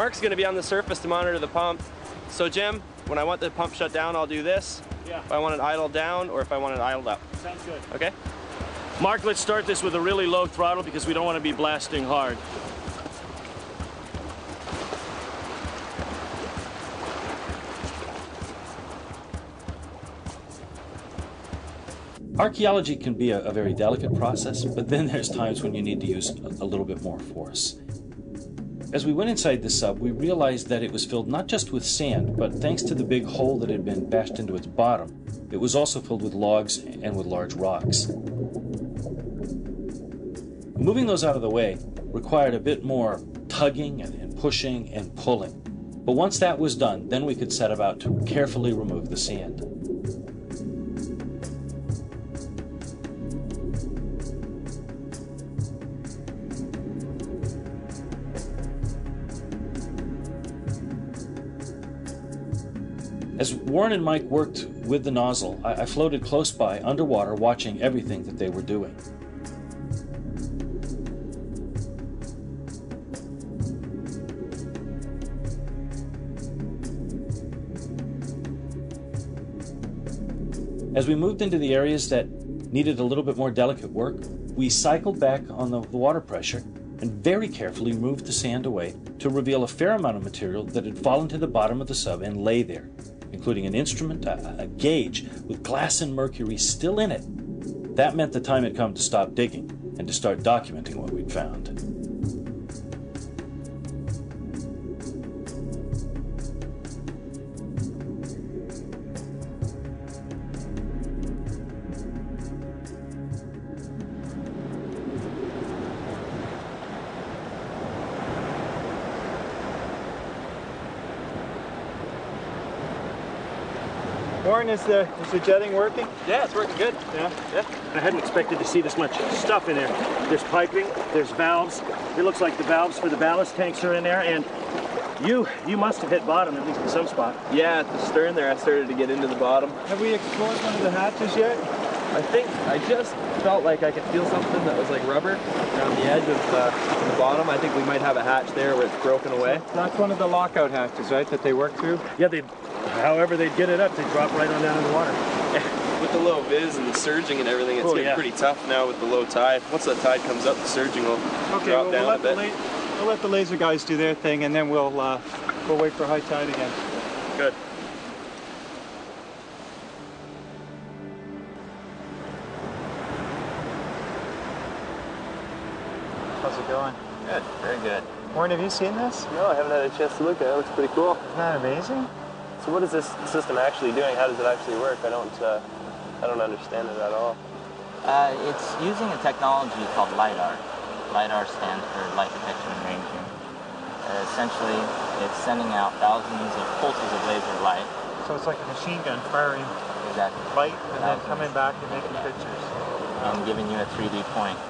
Mark's going to be on the surface to monitor the pump. So Jim, when I want the pump shut down, I'll do this. Yeah. If I want it idled down or if I want it idled up. Sounds good. Okay? Mark, let's start this with a really low throttle because we don't want to be blasting hard. Archaeology can be a very delicate process, but then there's times when you need to use a little bit more force. As we went inside the sub, we realized that it was filled not just with sand, but thanks to the big hole that had been bashed into its bottom, it was also filled with logs and with large rocks. Moving those out of the way required a bit more tugging and pushing and pulling. But once that was done, then we could set about to carefully remove the sand. As Warren and Mike worked with the nozzle, I floated close by, underwater, watching everything that they were doing. As we moved into the areas that needed a little bit more delicate work, we cycled back on the water pressure and very carefully moved the sand away to reveal a fair amount of material that had fallen to the bottom of the sub and lay there, including an instrument, a gauge with glass and mercury still in it. That meant the time had come to stop digging and to start documenting what we'd found. Warren, is the jetting working? Yeah, it's working good. Yeah? Yeah. I hadn't expected to see this much stuff in there. There's piping, there's valves. It looks like the valves for the ballast tanks are in there, and you must have hit bottom, at least in some spot. Yeah, at the stern there, I started to get into the bottom. Have we explored one of the hatches yet? I think I just felt like I could feel something that was like rubber around the edge of the bottom. I think we might have a hatch there where it's broken away. That's one of the lockout hatches, right, that they work through? Yeah, however they'd get it up, they'd drop right on down in the water. With the low viz and the surging and everything, it's getting pretty tough now with the low tide. Once that tide comes up, the surging will drop down a bit. We'll let the laser guys do their thing, and then we'll wait for high tide again. Good. How's it going? Good, very good. Warren, have you seen this? No, I haven't had a chance to look at it. It looks pretty cool. Isn't that amazing? So what is this system actually doing? How does it actually work? I don't understand it at all. It's using a technology called LiDAR. LiDAR stands for light detection and ranging. Essentially, it's sending out thousands of pulses of laser light. So it's like a machine gun firing Exactly. light and then coming back and making pictures. And giving you a 3D point.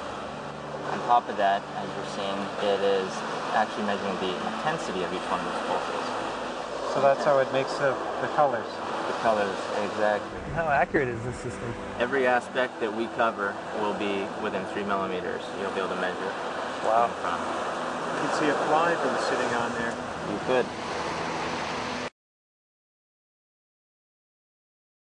On top of that, as you're seeing, it is actually measuring the intensity of each one of those pulses. So that's how it makes the colors. The colors, exactly. How accurate is this system? Every aspect that we cover will be within 3 millimeters. You'll be able to measure. Wow. In front. You can see a fly from sitting on there. You could.